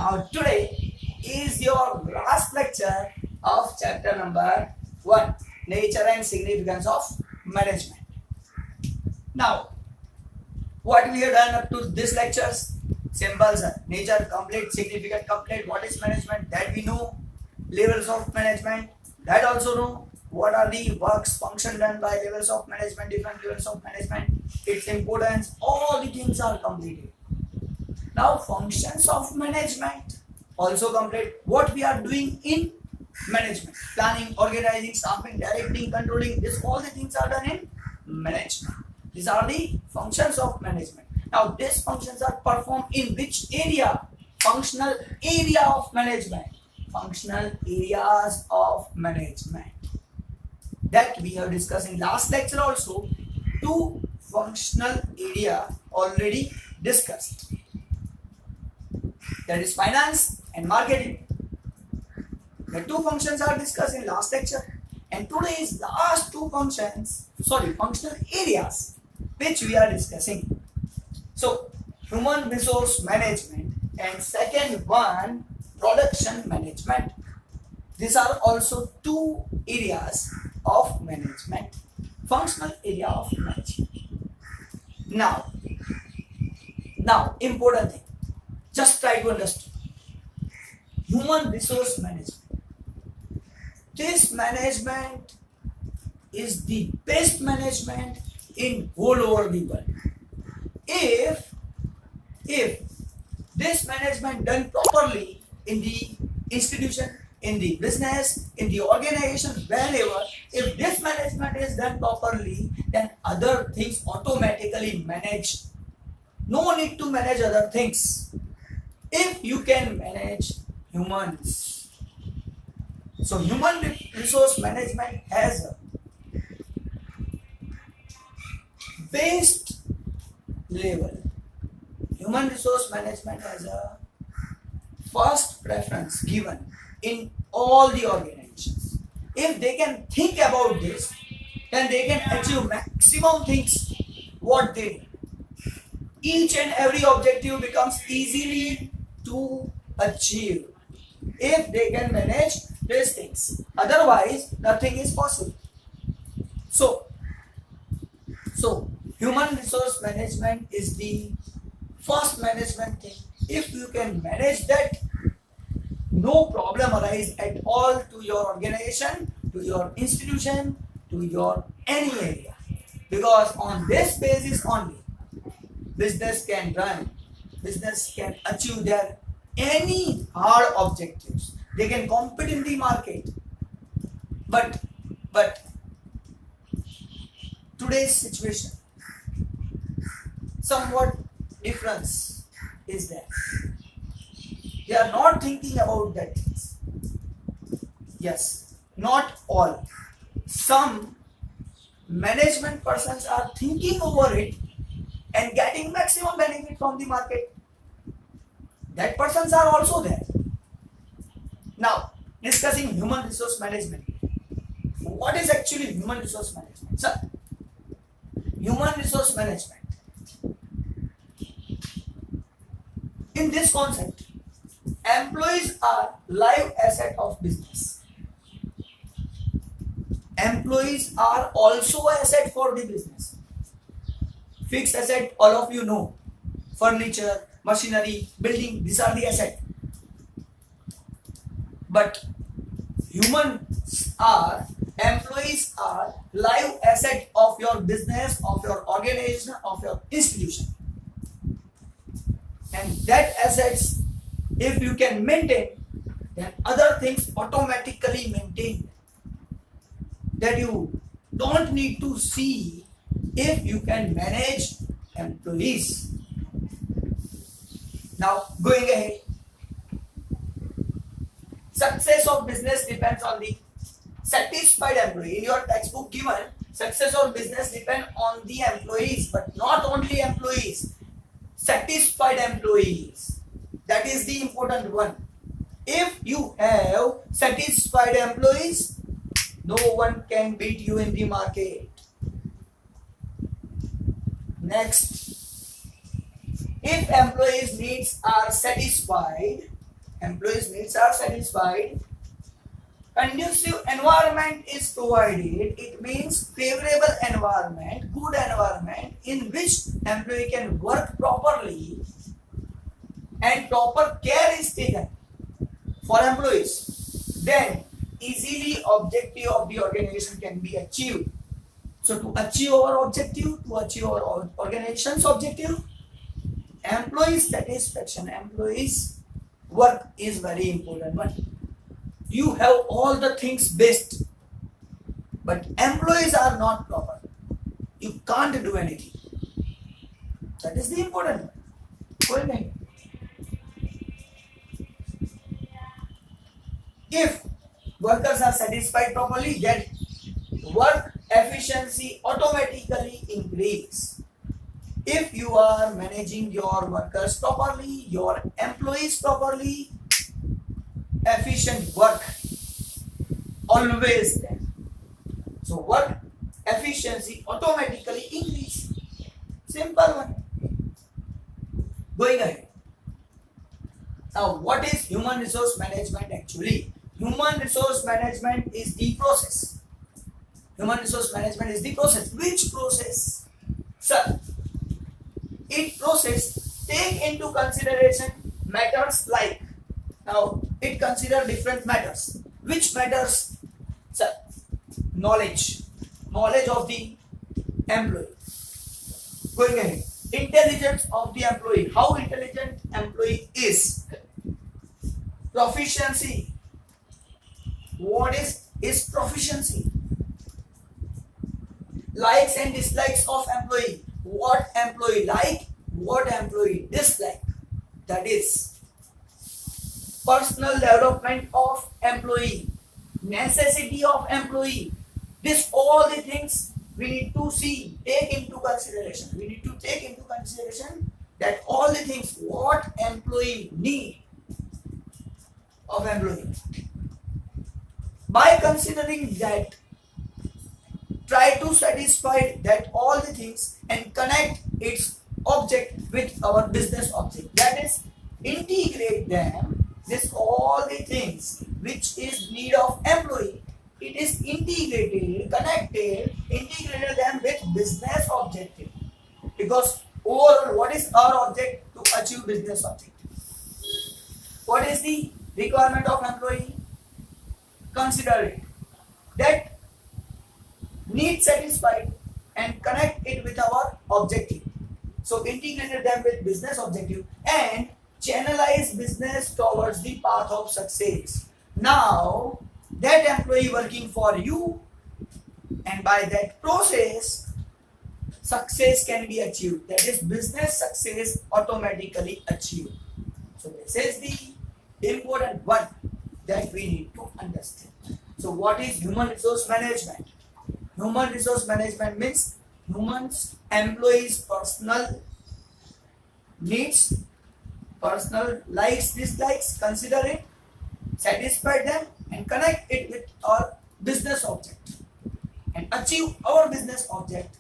Now today is your last lecture of chapter number 1, Nature and Significance of Management. Now, what we have done up to this lectures? Simple sir. Nature complete, significant complete. What is management? That we know. Levels of management. That also know. What are the works, function done by levels of management, different levels of management, its importance. All the things are completed. Now functions of management also complete. What we are doing in management, planning, organizing, staffing, directing, controlling, this all the things are done in management. These are the functions of management. Now these functions are performed in which area? Functional area of management. Functional areas of management. That we have discussed in last lecture also. Two functional area already discussed. That is finance and marketing. The two functions are discussed in last lecture, and today's last two functional areas which we are discussing. So human resource management and second one production management. These are also two areas of management, functional area of management. Now important thing. Just try to understand. Human resource management. This management is the best management in whole over the world. If this management done properly in the institution, in the business, in the organization, wherever, if this management is done properly, then other things automatically manage. No need to manage other things. If you can manage humans. So human resource management has a best level. Human resource management has a first preference given in all the organizations. If they can think about this, then they can achieve maximum things what they need. Each and every objective becomes easily to achieve if they can manage these things. Otherwise, nothing is possible. So human resource management is the first management thing. If you can manage that, no problem arise at all to your organization, to your institution, to your any area. Because on this basis only, business can run, business can achieve their any hard objectives. They can compete in the market. But today's situation, somewhat difference is there. They are not thinking about that things. Yes, not all. Some management persons are thinking over it and getting maximum benefit from the market. That persons are also there. Now, discussing human resource management. What is actually human resource management? Sir, human resource management. In this concept, employees are live asset of business. Employees are also asset for the business. Fixed asset, all of you know. Furniture, machinery, building, these are the assets. But employees are live asset of your business, of your organization, of your institution. And that assets, if you can maintain, then other things automatically maintain. That you don't need to see if you can manage employees. Now, going ahead, success of business depends on the satisfied employee. In your textbook given, success of business depends on the employees, but not only employees, satisfied employees. That is the important one. If you have satisfied employees, no one can beat you in the market. Next, if employees' needs are satisfied, employees' needs are satisfied, conducive environment is provided. It means favorable environment, good environment in which employee can work properly and proper care is taken for employees. Then easily objective of the organization can be achieved. So to achieve our objective, to achieve our organization's objective, employees satisfaction, employees work is very important one. You have all the things best, but employees are not proper. You can't do anything. That is the important one. Going ahead. If workers are satisfied properly, then work efficiency automatically increase. If you are managing your workers properly, your employees properly, efficient work always there. So work efficiency automatically increase. Simple one. Going ahead. Now what is human resource management actually? Human resource management is the process. Human resource management is the process. Which process? Sir, it process take into consideration matters like, now it consider different matters. Which matters? Sir, knowledge of the employee. Going ahead, intelligence of the employee, how intelligent employee is. Proficiency, what is his proficiency. Likes and dislikes of employee, what employee like, what employee dislike. That is personal development of employee, necessity of employee. This all the things we need to see, take into consideration. We need to take into consideration that all the things what employee need of employee. By considering that, try to satisfy that all the things and connect its object with our business object. That is, integrate them. This all the things which is need of employee, it is integrated, connected, integrated them with business objective. Because overall, what is our object? To achieve business objective. What is the requirement of employee? Consider it. That need satisfied and connect it with our objective. So integrated them with business objective and channelize business towards the path of success. Now that employee working for you, and by that process success can be achieved. That is, business success automatically achieved. So this is the important one that we need to understand. So what is human resource management? Human resource management means humans, employees' personal needs, personal likes, dislikes, consider it, satisfy them and connect it with our business object and achieve our business object.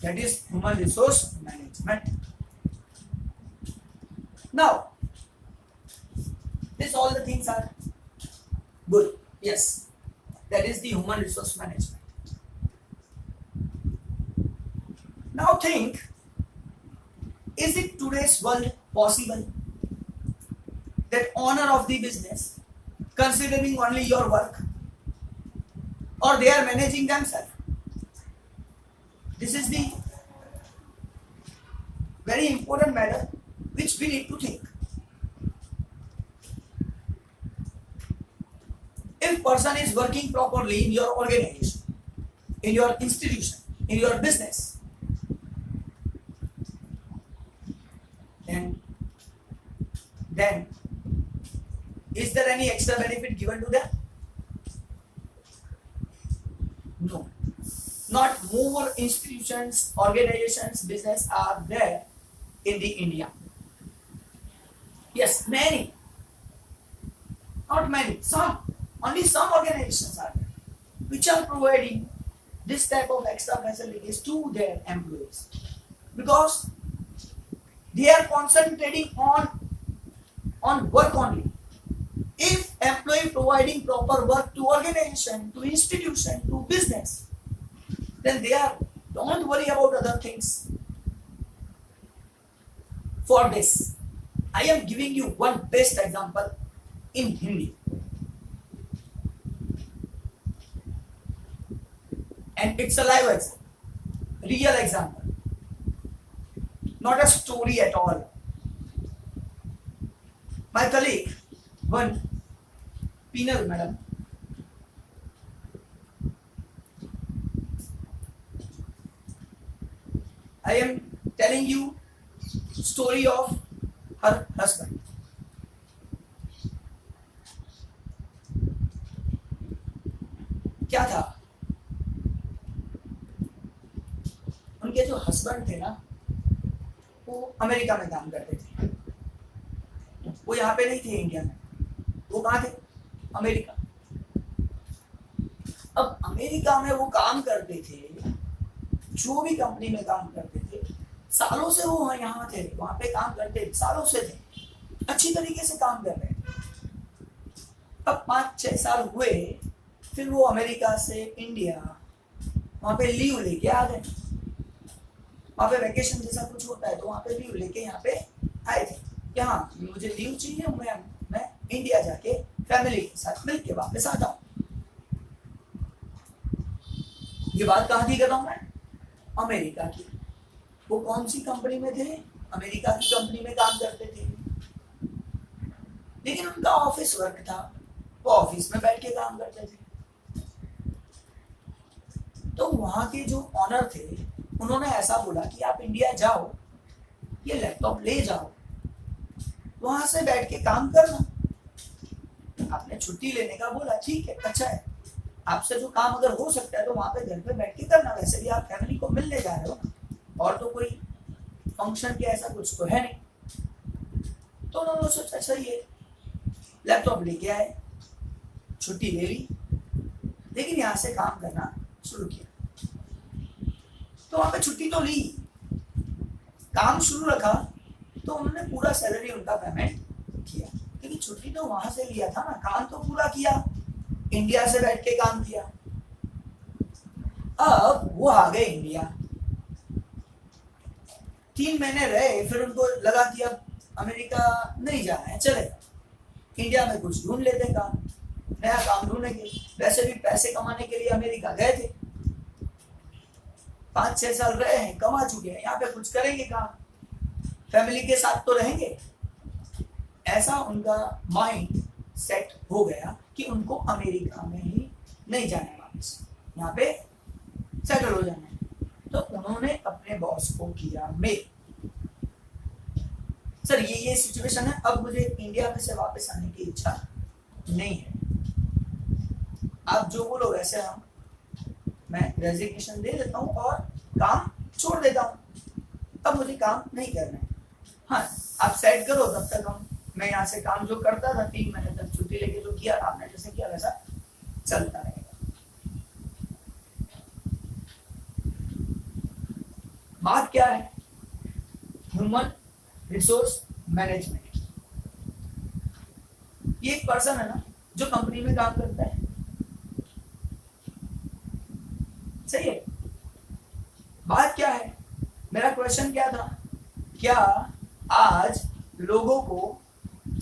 That is human resource management. Now, this all the things are good. Yes, that is the human resource management. Now think, is it today's world possible that owner of the business considering only your work, or they are managing themselves? This is the very important matter which we need to think. If person is working properly in your organization, in your institution, in your business, then is there any extra benefit given to them? No. Not more institutions, organizations, business are there in the India. Yes, many. Not many, some. Only some organizations are there which are providing this type of extra facilities to their employees, because they are concentrating on on work only. If employee providing proper work to organization, to institution, to business, then they are, don't worry about other things. For this, I am giving you one best example in Hindi. And it's a live example, real example, not a story at all. My colleague, one Peenal madam, I am telling you story of her husband. क्या था, उनके जो husband थे ना, वो America में काम करते थे, वो यहाँ पे नहीं थे इंडिया में, वो कहाँ थे, अमेरिका। अब अमेरिका में वो काम करते थे, जो भी कंपनी में काम करते थे, सालों से वो यहाँ थे, वहां पे काम करते सालों से थे, अच्छी तरीके से काम कर रहे थे। अब 5-6 साल हुए, फिर वो अमेरिका से इंडिया वहां पे लीव लेके आ गए। वहां पे वैकेशन जैसा कुछ होता है, तो वहां पे लीव लेके यहाँ पे आए थे कि हाँ मुझे लीव चाहिए, मैं इंडिया जाके फैमिली के साथ मिलके वापस आता हूँ। ये बात कहाँ की कर रहा हूँ मैं, अमेरिका की। वो कौन सी कंपनी में थे, अमेरिका की कंपनी में काम करते थे, लेकिन उनका ऑफिस वर्क था, वो ऑफिस में बैठ के काम करते थे। तो वहां के जो ऑनर थे, उन्होंने ऐसा बोला कि आप इंडिया जाओ, ये लैपटॉप ले जाओ, वहां से बैठ के काम करना। आपने छुट्टी लेने का बोला, ठीक है, अच्छा है, आपसे जो काम अगर हो सकता है तो वहां पे घर पे बैठ के करना, वैसे भी आप फैमिली को मिलने जा रहे हो ना, और तो कोई फंक्शन के ऐसा कुछ तो है नहीं। तो उन्होंने सोचा अच्छा ये लैपटॉप लेके आए, छुट्टी ले ली, लेकिन यहाँ से काम करना शुरू किया। तो वहां पे छुट्टी तो ली, काम शुरू रखा, तो उन्होंने पूरा सैलरी उनका पेमेंट किया, क्योंकि छुट्टी तो वहां से लिया था ना, काम तो पूरा किया, इंडिया से बैठ के काम किया। अब वो आ गए इंडिया, 3 महीने रहे, फिर उनको लगा कि अब अमेरिका नहीं जाना है, चले इंडिया में कुछ ढूंढ लेते काम, नया काम ढूंढेंगे। वैसे भी पैसे कमाने के लिए अमेरिका गए थे, 5-6 साल रहे हैं, कमा चुके हैं, यहाँ पे कुछ करेंगे काम, फैमिली के साथ तो रहेंगे। ऐसा उनका माइंड सेट हो गया कि उनको अमेरिका में ही नहीं जाना है, वापस यहाँ पे सेटल हो जाना है। तो उन्होंने अपने बॉस को किया मेल, सर ये सिचुएशन है, अब मुझे इंडिया में से वापस आने की इच्छा नहीं है, आप जो बोलो वैसे मैं रेजिग्नेशन दे देता हूँ और काम छोड़ देता हूँ, अब मुझे काम नहीं करना है। हाँ आप सेट करो, तब तक मैं यहाँ से काम जो करता था 3 महीने तक छुट्टी लेके जो किया आपने जैसे किया वैसा चलता रहेगा। बात क्या है, ह्यूमन रिसोर्स मैनेजमेंट। ये एक पर्सन है ना जो कंपनी में काम करता है, सही है। बात क्या है, मेरा क्वेश्चन क्या था, क्या आज लोगों को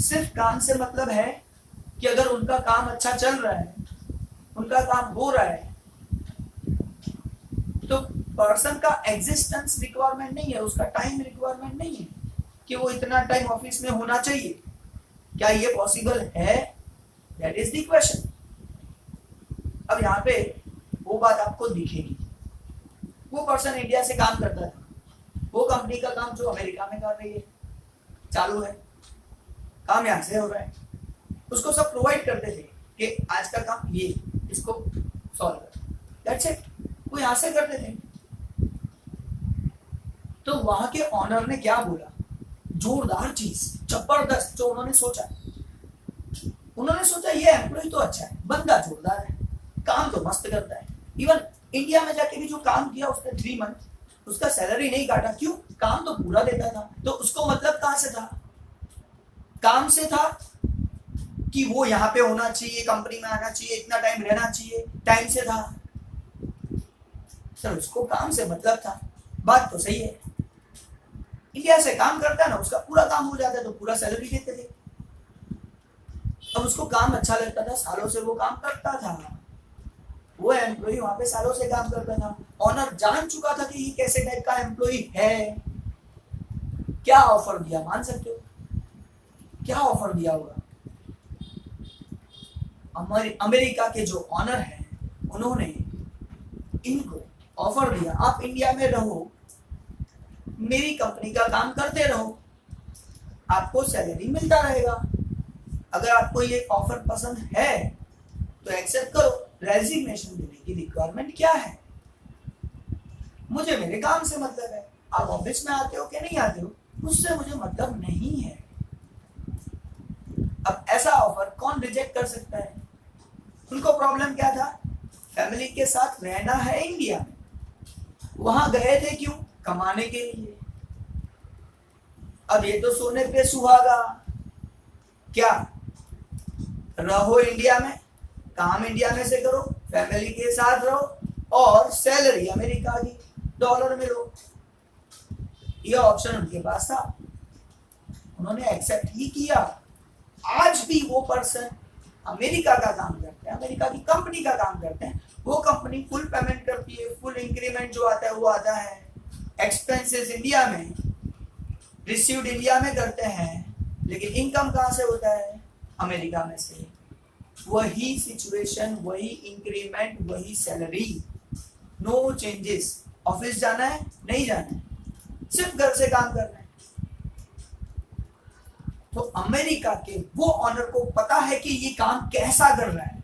सिर्फ काम से मतलब है कि अगर उनका काम अच्छा चल रहा है, उनका काम हो रहा है, तो पर्सन का एग्जिस्टेंस रिक्वायरमेंट नहीं है, उसका टाइम रिक्वायरमेंट नहीं है कि वो इतना टाइम ऑफिस में होना चाहिए, क्या ये पॉसिबल है? That is the question. अब यहाँ पे वो बात आपको दिखेगी, वो पर्सन इंडिया से काम करता था, वो कंपनी का काम जो अमेरिका में कर रही है चालू है, काम यहाँ से हो रहा है, उसको सब प्रोवाइड करते थे कि आज का काम ये, इसको सॉल्व कर, दैट्स इट, वो यहाँ से करते थे। तो वहां के ऑनर ने क्या बोला, जोरदार चीज, जबरदस्त, जो उन्होंने सोचा ये एम्प्लॉय तो अच्छा है, बंदा जोरदार है, काम तो मस्त करता है, इवन इंडिया में जाके भी जो काम किया उसने 3 मंथ उसका सैलरी नहीं काटा, क्यों? काम तो पूरा देता था। तो उसको मतलब कहां से था, काम से था कि वो यहाँ पे होना चाहिए, कंपनी में आना चाहिए, इतना टाइम रहना चाहिए, टाइम से था? सर उसको काम से मतलब था, बात तो सही है। इंडिया से काम करता है ना, उसका पूरा काम हो जाता है तो पूरा सैलरी देते थे। अब उसको काम अच्छा लगता था, सालों से वो काम करता था, वो एम्प्लॉय वहां पे सालों से काम करता था। ऑनर जान चुका था कि ये कैसे टाइप का एम्प्लॉय है। क्या ऑफर दिया, मान सकते हो? क्या ऑफर दिया होगा? अमेरिका के जो ऑनर हैं उन्होंने इनको ऑफर दिया, आप इंडिया में रहो, मेरी कंपनी का काम करते रहो, आपको सैलरी मिलता रहेगा। अगर आपको ये ऑफर पसंद है तो एक्सेप्ट करो। रेजिग्नेशन देने की रिक्वायरमेंट क्या है? मुझे मेरे काम से मतलब है, आप ऑफिस में आते हो कि नहीं आते हो उससे मुझे मतलब नहीं है। अब ऐसा ऑफर कौन रिजेक्ट कर सकता है? उनको प्रॉब्लम क्या था? फैमिली के साथ रहना है इंडिया में, वहां गए थे क्यों? कमाने के लिए। अब ये तो सोने पे सुहागा, क्या रहो इंडिया में, काम इंडिया में से करो, फैमिली के साथ रहो और सैलरी अमेरिका की डॉलर में लो। ये ऑप्शन उनके पास था, उन्होंने एक्सेप्ट ही किया। आज भी वो पर्सन अमेरिका का काम करते हैं, अमेरिका की कंपनी का काम करते हैं, वो कंपनी फुल पेमेंट करती है, फुल इंक्रीमेंट जो आता है वो आता है, एक्सपेंसेस इंडिया में, रिसीव्ड इंडिया में करते हैं, लेकिन इनकम कहां से होता है? अमेरिका में से। वही सिचुएशन, वही इंक्रीमेंट, वही सैलरी, नो चेंजेस। ऑफिस जाना है नहीं जाना है, सिर्फ घर से काम करना है। तो अमेरिका के वो ऑनर को पता है कि ये काम कैसा कर रहा है,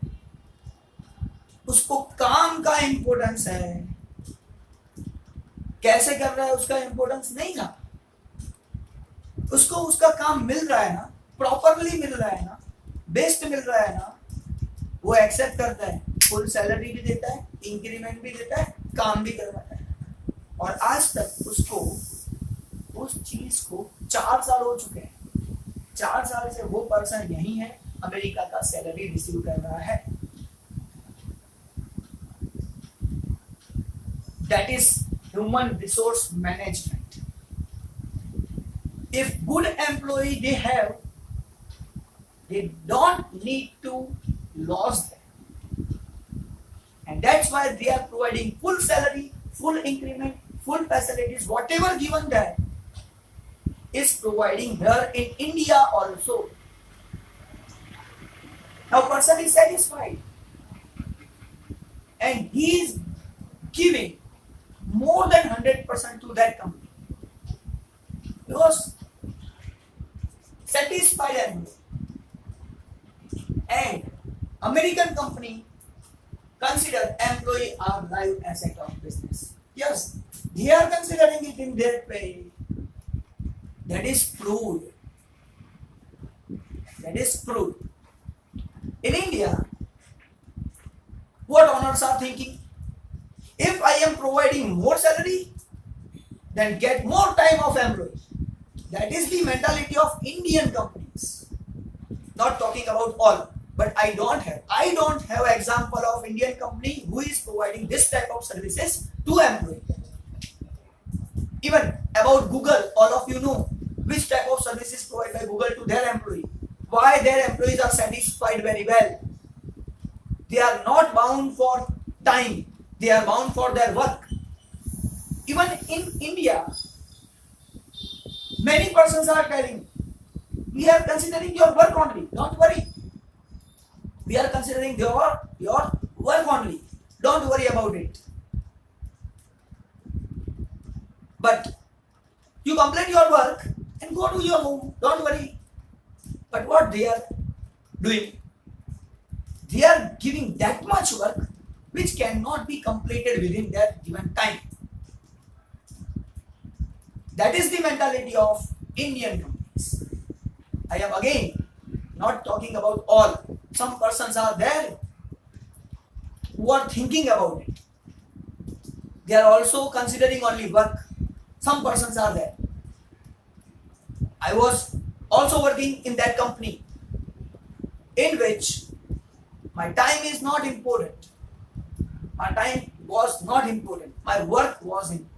उसको काम का इंपॉर्टेंस है, कैसे कर रहा है उसका इंपॉर्टेंस नहीं था। उसको उसका काम मिल रहा है ना, प्रॉपरली मिल रहा है ना, बेस्ट मिल रहा है ना, वो एक्सेप्ट करता है, फुल सैलरी भी देता है, इंक्रीमेंट भी देता है, काम भी करवाता है। और आज तक उसको उस चीज को 4 साल हो चुके हैं, 4 साल से वो पर्सन यही है, अमेरिका का सैलरी रिसीव कर रहा है। That is human resource management. If good employee they have, they don't need to lose them, and that's why they are providing full salary, full increment, full facilities, whatever given there is providing here in India also. Now person is satisfied and he is giving more than 100% to that company because satisfied and American company consider employee are live asset of business. Yes, they are considering it in their pay. That is proved. That is proved. In India, what owners are thinking? If I am providing more salary, then get more time of employee. That is the mentality of Indian companies. Not talking about all, but I don't have example of Indian company who is providing this type of services to employee. Even about Google, all of you know which type of services provided by Google to their employee. Why their employees are satisfied very well. They are not bound for time. They are bound for their work. Even in India, many persons are telling, we are considering your work only. Don't worry. We are considering your work only. Don't worry about it. But you complete your work and go to your home. Don't worry. But what they are doing? They are giving that much work which cannot be completed within that given time. That is the mentality of Indian companies. I am again not talking about all. Some persons are there who are thinking about it. They are also considering only work. Some persons are there. I was also working in that company in which my time is not important. My time was not important. My work was important.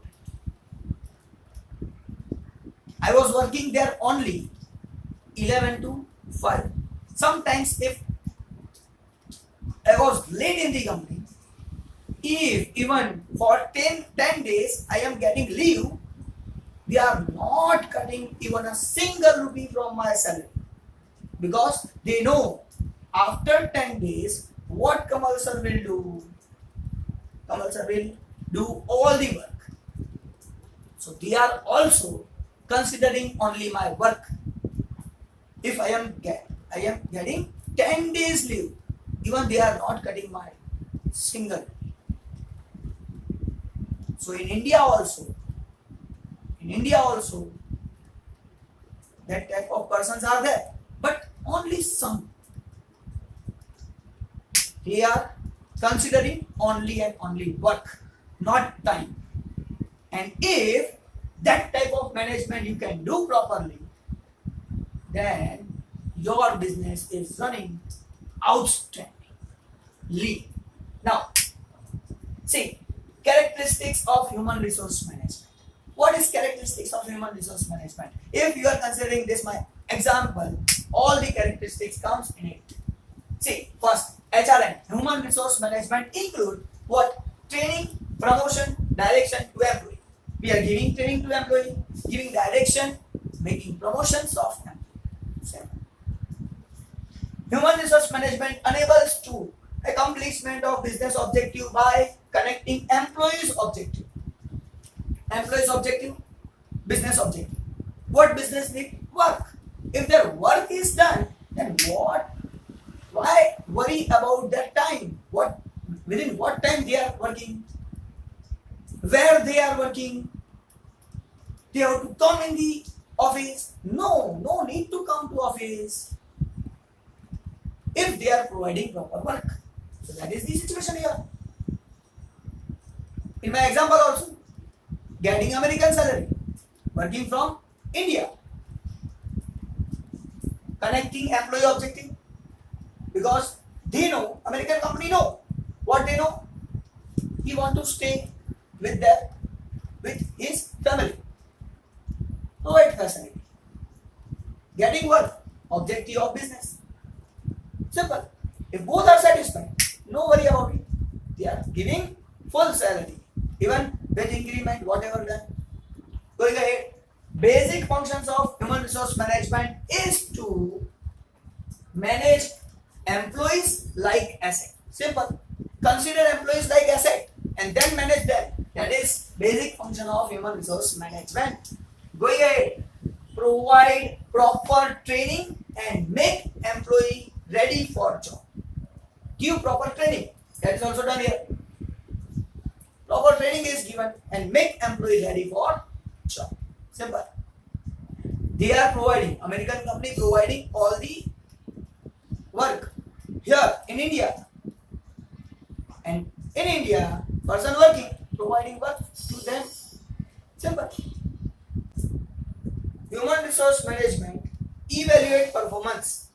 I was working there only 11 to 5. Sometimes if I was late in the company, if even for 10 days I am getting leave, they are not cutting even a single rupee from my salary, because they know after 10 days what Kamal sir will do. Kamal sir will do all the work. So they are also considering only my work. If I am getting 10 days leave, even they are not cutting my single. So in India also, that type of persons are there, but only some. They are considering only and only work, not time. And if that type of management you can do properly, then your business is running outstandingly. Now, see, characteristics of human resource management. What is characteristics of human resource management? If you are considering this my example, all the characteristics comes in it. See, first, HRM, human resource management, include what? Training, promotion, direction to employee. We are giving training to employee, giving direction, making promotions of employee. Human resource management enables to accomplishment of business objective by connecting employees objective, business objective. What business need? Work. If their work is done, then why worry about their time? Within what time they are working? Where they are working? They have to come in the office? No need to come to office if they are providing proper work. So that is the situation here. In my example also, getting American salary, working from India, connecting employee objective, because they know, American company know, what they know? He want to stay with his family. Provide facility. Getting work, objective of business. Simple. If both are satisfied, no worry about it. They are giving full salary, even with increment, whatever done. Going ahead, basic functions of human resource management is to manage employees like asset. Simple. Consider employees like asset and then manage them. That is basic function of human resource management. Going ahead, provide proper training and make employee ready for job. Give proper training. That is also done here. Proper training is given and make employee ready for job. Simple. They are providing, American company providing all the work here in India. And in India, person working, providing work to them. Simple. Human resource management evaluate performance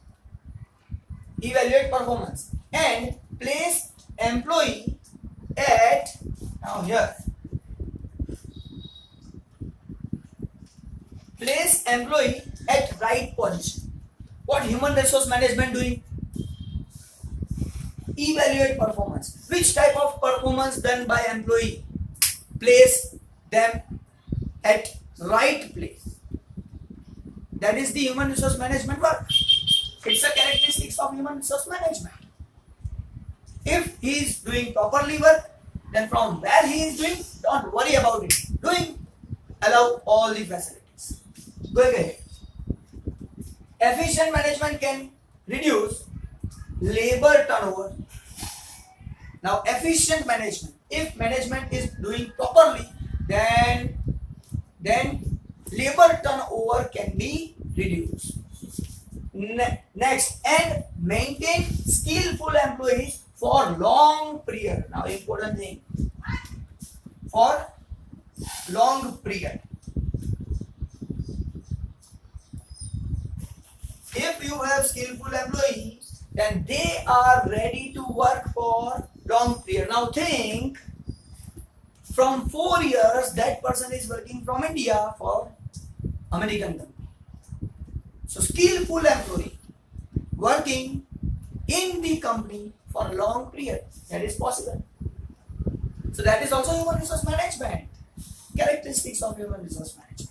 and place employee at, now here, place employee at right position. What human resource management doing? Evaluate performance. Which type of performance done by employee? Place them at right place. That is the human resource management work. It's a characteristics of human resource management. If he is doing properly work, then from where he is doing, don't worry about it. Doing, allow all the facilities. Going ahead. Efficient management can reduce labor turnover. Now, efficient management. If management is doing properly, then labor turnover can be reduced. Next, and maintain skillful employees for long period. Now, important thing, for long period. If you have skillful employees, then they are ready to work for long period. Now think, from 4 years that person is working from India for American company. So skillful employee working in the company for a long period, that is possible. So that is also human resource management. Characteristics of human resource management.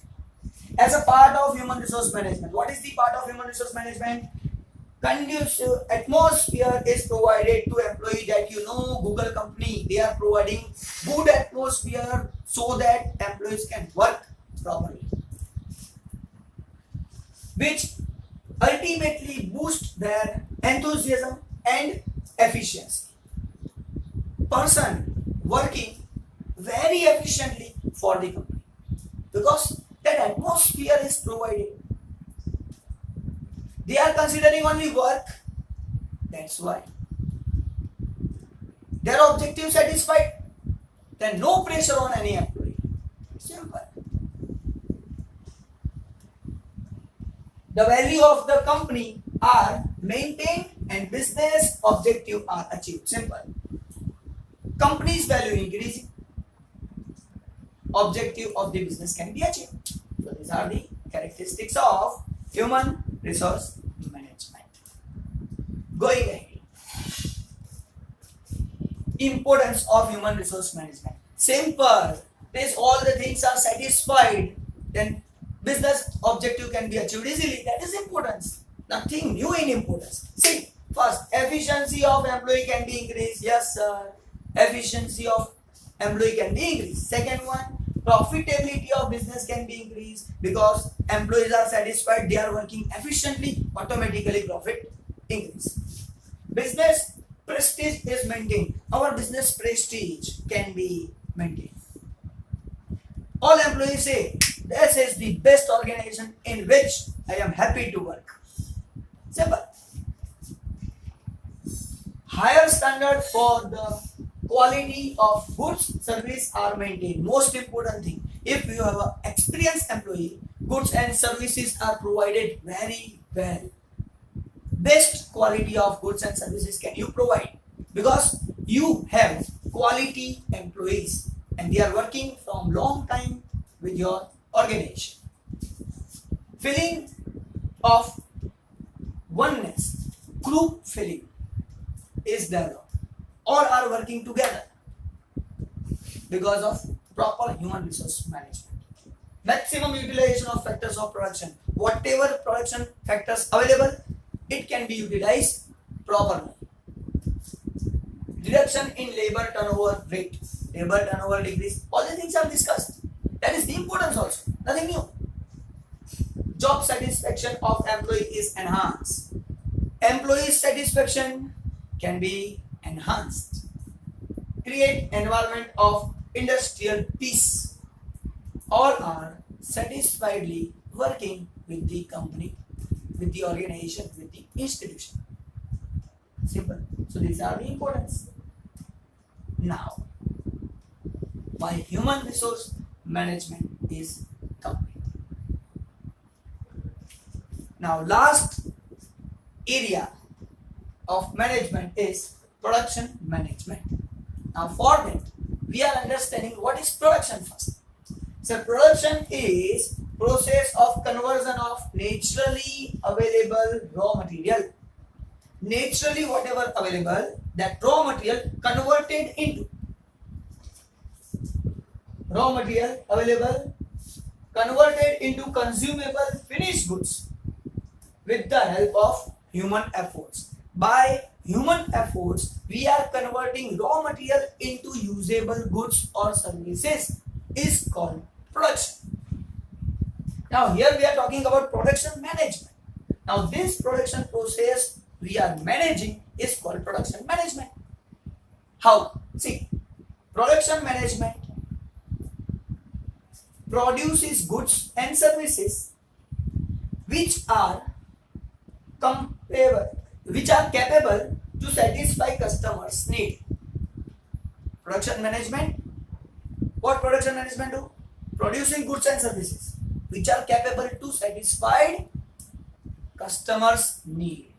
As a part of human resource management, what is the part of human resource management? Conducive atmosphere is provided to employee. That Google company, they are providing good atmosphere so that employees can work properly, which ultimately boost their enthusiasm and efficiency. Person working very efficiently for the company because that atmosphere is provided. They are considering only work. That's why. Their objective satisfied. Then no pressure on any employee. Simple. The value of the company are maintained and business objective are achieved. Simple. Company's value increasing. Objective of the business can be achieved. So these are the characteristics of human resource management. Going ahead. Importance of human resource management. Simple. If all the things are satisfied, then business objective can be achieved easily. That is importance. Nothing new in importance. See, first, efficiency of employee can be increased. Yes, sir. Efficiency of employee can be increased. Second one, profitability of business can be increased because employees are satisfied, they are working efficiently, automatically profit increase. Business prestige is maintained. Our business prestige can be maintained. All employees say, this is the best organization in which I am happy to work. Simple. Higher standard for the quality of goods service are maintained. Most important thing, if you have an experienced employee, goods and services are provided very well. Best quality of goods and services can you provide because you have quality employees and they are working from long time with your organization. Feeling of oneness, group feeling is developed. All are working together because of proper human resource management. Maximum utilization of factors of production. Whatever production factors available, it can be utilized properly. Reduction in labor turnover rate. Labor turnover decrease. All the things are discussed. That is the importance also. Nothing new. Job satisfaction of employee is enhanced. Employee satisfaction can be enhanced. Create environment of industrial peace. All are satisfiedly working with the company, with the organization, with the institution. Simple. So these are the importance. Now, why human resource management is complete. Now, last area of management is production management. Now, for that, we are understanding what is production first. So, production is process of conversion of naturally available raw material. Naturally, whatever available, that raw material converted into raw material available, converted into consumable finished goods with the help of human efforts. By human efforts, we are converting raw material into usable goods or services is called production. Now here we are talking about production management. Now this production process we are managing is called production management. How? See, production management produces goods and services which are capable to satisfy customers' need. Production management. What production management do? Producing goods and services which are capable to satisfy customers need.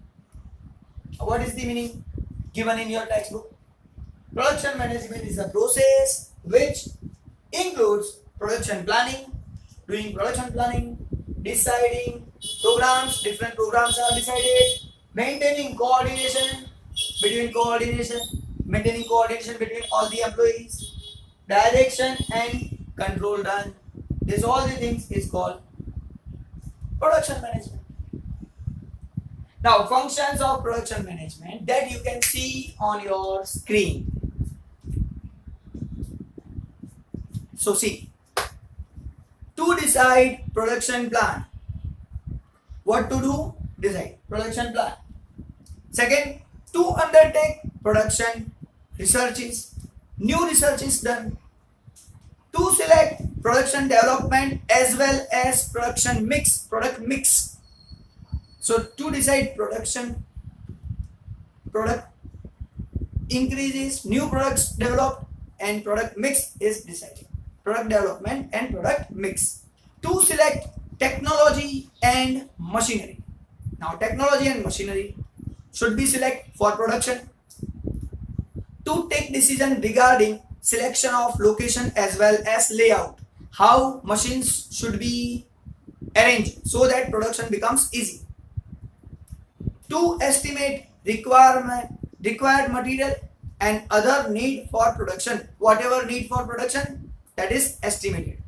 What is the meaning given in your textbook? Production management is a process which includes production planning, doing production planning, deciding programs, different programs are decided, maintaining coordination between all the employees, direction and control done. This all the things is called production management. Now, functions of production management that you can see on your screen. So see, to decide production plan. What to do? Decide production plan. Second, to undertake production researches. New research is done. To select production development as well as product mix. So to decide product increases, new products developed and product mix is decided. Product development and product mix. To select technology and machinery. Now technology and machinery should be selected for production. To take decision regarding selection of location as well as layout. How machines should be arranged so that production becomes easy. To estimate required material and other need for production. Whatever need for production, that is estimated.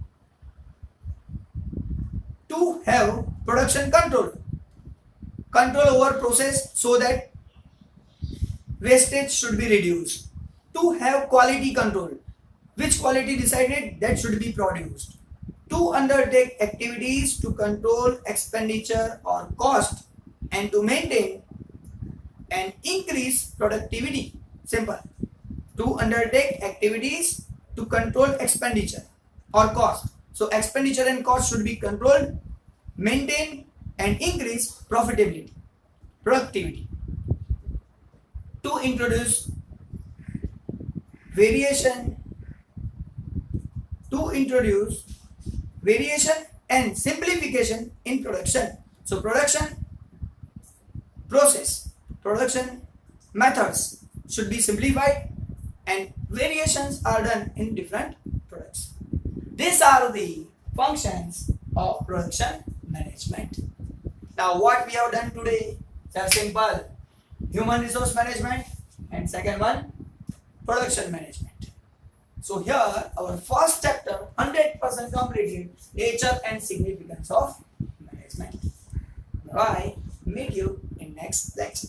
To have production control over process so that wastage should be reduced. To have quality control, which quality decided that should be produced. To undertake activities to control expenditure or cost and to maintain and increase productivity. Simple. To undertake activities to control expenditure or cost. So expenditure and cost should be controlled, maintain and increase productivity. To introduce variation and simplification in production. So production process, production methods should be simplified and variations are done in different products. These are the functions of production management. Now what we have done today is simple: human resource management and second one production management. So here our first chapter 100% completed, nature and significance of management. Bye. Meet you in next lecture.